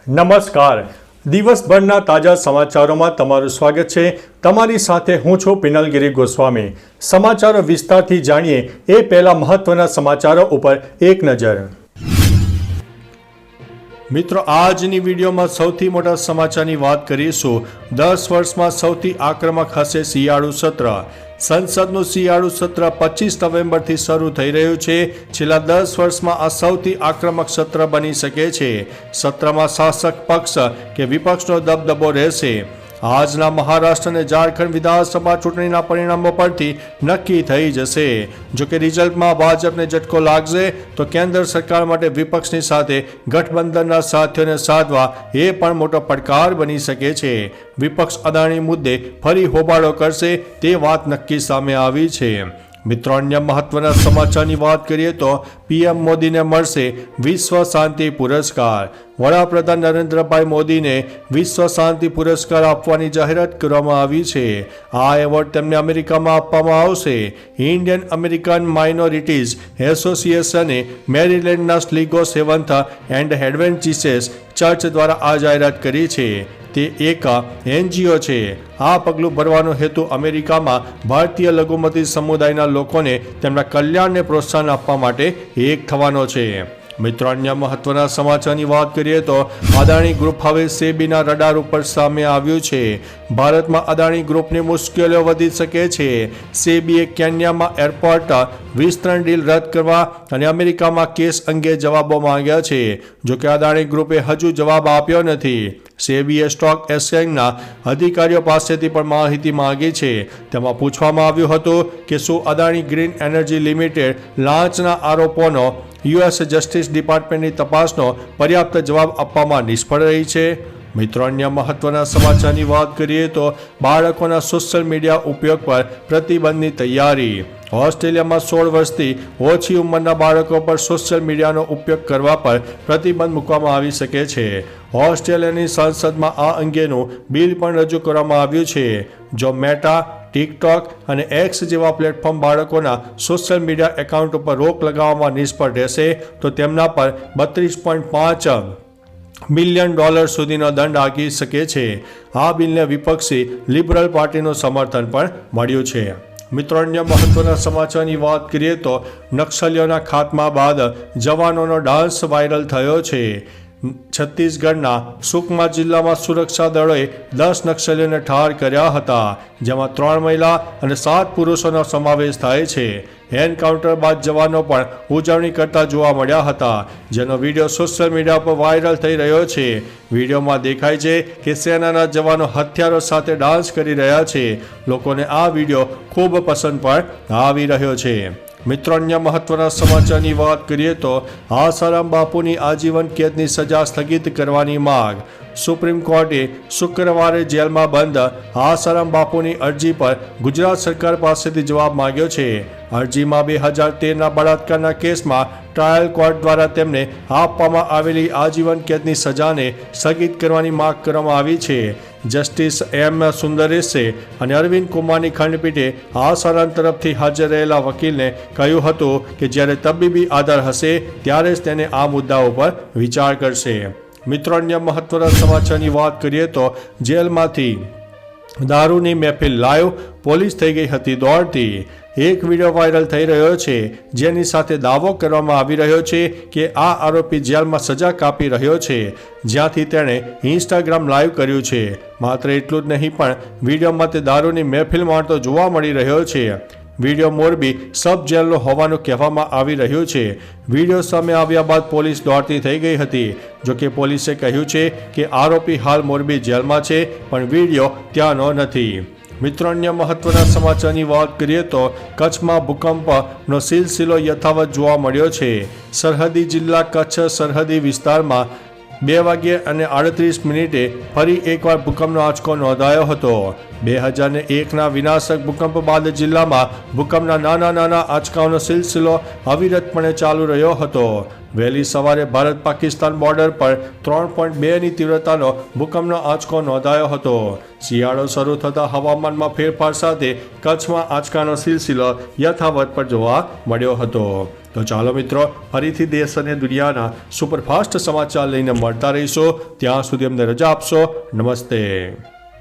નમસ્કાર. દિવસભરના તાજા સમાચારોમાં તમારું સ્વાગત છે. તમારી સાથે હું છું પિનલગીરી ગોસ્વામી. સમાચારો વિસ્તારથી જાણીએ એ પહેલા મહત્વના સમાચારો ઉપર એક નજર. મિત્રો, આજની વિડીયોમાં સૌથી મોટા સમાચારની વાત કરીશું. 10 વર્ષમાં સૌથી આક્રમક હશે શિયાળુ સત્ર. સંસદનું શિયાળુ સત્ર 25 નવેમ્બરથી શરૂ થઈ રહ્યું છે. છેલ્લા 10 વર્ષમાં આ સૌથી આક્રમક સત્ર બની શકે છે. સત્રમાં શાસક પક્ષ કે વિપક્ષનો દબદબો રહેશે. આજના મહારાષ્ટ્ર અને ઝારખંડ વિધાનસભા ચૂંટણીના પરિણામો પરથી નક્કી થઈ જશે. જોકે રિઝલ્ટમાં ભાજપને ઝટકો લાગશે તો કેન્દ્ર સરકાર માટે વિપક્ષની સાથે ગઠબંધનના સાથીઓને સાધવા એ પણ મોટો પડકાર બની શકે છે. વિપક્ષ અદાણી મુદ્દે ફરી હોબાળો કરશે તે વાત નક્કી સામે આવી છે. મિત્રો, અન્ય મહત્વના સમાચારની વાત કરીએ તો પીએમ મોદીને મળશે વિશ્વ શાંતિ પુરસ્કાર. વડાપ્રધાન નરેન્દ્રભાઈ મોદીને વિશ્વ શાંતિ પુરસ્કાર આપવાની જાહેરાત કરવામાં આવી છે. આ એવોર્ડ તેમને અમેરિકામાં આપવામાં આવશે. ઇન્ડિયન અમેરિકન માઇનોરિટીઝ એસોસિએશને મેરીલેન્ડના Sligo seventh and Adventist church દ્વારા આ જાહેરાત કરી છે. તે એક એનજીઓ છે. આ પગલું ભરવાનો હેતુ અમેરિકામાં ભારતીય લઘુમતી સમુદાયના લોકોને તેમના કલ્યાણને પ્રોત્સાહન આપવા માટે એક થવાનો છે. મિત્રો, અન્ય મહત્વના સમાચારની વાત કરીએ તો અદાણી ગ્રુપ હવે સેબીના રડાર ઉપર સામે આવ્યું છે. ભારતમાં અદાણી ગ્રુપની મુશ્કેલીઓ વધી શકે છે. સેબીએ કેન્યામાં એરપોર્ટ વિસ્તરણ ડીલ રદ કરવા અને અમેરિકામાં કેસ અંગે જવાબો માંગ્યા છે. જોકે અદાણી ગ્રુપે હજુ જવાબ આપ્યો નથી. સેબીએ સ્ટોક એક્સચેન્જના અધિકારીઓ પાસેથી પણ માહિતી માંગી છે. તેમાં પૂછવામાં આવ્યું હતું કે શું અદાણી ગ્રીન એનર્જી લિમિટેડ લાંચના આરોપોનો યુએસ જસ્ટિસ ડિપાર્ટમેન્ટની તપાસનો પર્યાપ્ત જવાબ આપવામાં નિષ્ફળ રહી છે. મિત્રો, અન્ય મહત્વના સમાચારની વાત કરીએ તો બાળકોના સોશિયલ મીડિયા ઉપયોગ પર પ્રતિબંધની તૈયારી. ઓસ્ટ્રેલિયામાં 16 વર્ષથી ઓછી ઉંમરના બાળકો પર સોશિયલ મીડિયાનો ઉપયોગ કરવા પર પ્રતિબંધ મૂકવામાં આવી શકે છે. ઓસ્ટ્રેલિયાની સંસદમાં આ અંગેનું બિલ પણ રજૂ કરવામાં આવ્યું છે. જો મેટા, ટિકટોક અને એક્સ જેવા પ્લેટફોર્મ બાળકોના સોશિયલ મીડિયા એકાઉન્ટ ઉપર રોક લગાવવામાં નિષ્ફળ રહેશે તો તેમના પર $32.5 મિલિયન સુધીનો દંડ આંકી શકે છે. આ બિલને વિપક્ષી લિબરલ પાર્ટીનું સમર્થન પણ મળ્યું છે. મિત્રો, અન્ય મહત્વના સમાચારની વાત કરીએ તો નક્સલીઓના ખાત્મા બાદ જવાનોનો ડાન્સ વાયરલ થયો છે. છત્તીસગઢના સુકમા જિલ્લામાં સુરક્ષા દળોએ 10 નક્સલીઓને ઠાર કર્યા હતા, જેમાં 3 મહિલા અને 7 પુરુષોનો સમાવેશ થાય છે. એન્કાઉન્ટર બાદ જવાનો પણ ઉજવણી કરતા જોવા મળ્યા હતા, જેનો વિડીયો સોશિયલ મીડિયા પર વાયરલ થઈ રહ્યો છે. વિડીયોમાં દેખાય છે કે સેનાના જવાનો હથિયારો સાથે ડાન્સ કરી રહ્યા છે. લોકોને આ વિડીયો ખૂબ પસંદ પણ આવી રહ્યો છે. મિત્રો, અન્ય મહત્વના સમાચારની વાત કરીએ તો આસારામ બાપુની આજીવન કેદની સજા સ્થગિત કરવાની માંગ. સુપ્રીમ કોર્ટે શુક્રવારે જેલમાં બંધ આસારામ બાપુની અરજી પર ગુજરાત સરકાર પાસેથી જવાબ માંગ્યો છે. અરજીમાં 2013ના બળાત્કારના કેસમાં ટ્રાયલ કોર્ટ દ્વારા તેમને આપવામાં આવેલી આજીવન કેદની સજાને સ્થગિત કરવાની માંગ કરવામાં આવી છે. જસ્ટિસ એમ સુંદરેશે અને અરવિંદ કુમારની ખંડપીઠે આસારામ તરફથી હાજર રહેલા વકીલને કહ્યું હતું કે જ્યારે તબીબી આધાર હશે ત્યારે જ તેને આ મુદ્દાઓ પર વિચાર કરશે. મિત્રો, અન્ય મહત્વના સમાચારની વાત કરીએ તો જેલમાંથી દારૂની મહેફિલ લાઈવ, પોલીસ થઈ ગઈ હતી દોડતી. એક વિડીયો વાયરલ થઈ રહ્યો છે, જેની સાથે દાવો કરવામાં આવી રહ્યો છે કે આ આરોપી જેલમાં સજા કાપી રહ્યો છે, જ્યાંથી તેણે ઇન્સ્ટાગ્રામ લાઈવ કર્યું છે. માત્ર એટલું જ નહીં પણ વિડીયોમાં તે દારૂની મહેફિલ માણતો જોવા મળી રહ્યો છે. વિડીયો મોરબી સબ જેલનો હોવાનું કહેવામાં આવી રહ્યું છે. વિડીયો સામે આવ્યા બાદ પોલીસ દોડતી થઈ ગઈ હતી. જોકે પોલીસે કહ્યું છે કે આરોપી હાલ મોરબી જેલમાં છે, પણ વિડીયો ત્યાંનો નથી. મિત્રો, અન્ય મહત્વના સમાચારની વાત કરીએ તો કચ્છમાં ભૂકંપનો સિલસિલો યથાવત જોવા મળ્યો છે. સરહદી જિલ્લા કચ્છ સરહદી વિસ્તારમાં 2:38 ફરી એકવાર ભૂકંપનો આંચકો નોંધાયો હતો. 2001ના વિનાશક ભૂકંપ બાદ જિલ્લામાં ભૂકંપના નાના આંચકાઓનો સિલસિલો અવિરતપણે ચાલુ રહ્યો હતો. વહેલી સવારે ભારત પાકિસ્તાન બોર્ડર પર 3.2ની તીવ્રતાનો ભૂકંપનો આંચકો નોંધાયો હતો. શિયાળો શરૂ થતાં હવામાનમાં ફેરફાર સાથે કચ્છમાં આંચકાનો સિલસિલો યથાવત પર જોવા મળ્યો હતો. તો ચાલો મિત્રો, ફરીથી દેશ અને દુનિયાના સુપરફાસ્ટ સમાચાર લઈને મળતા રહીશો. ત્યાં સુધી અમને રજા આપશો. નમસ્તે.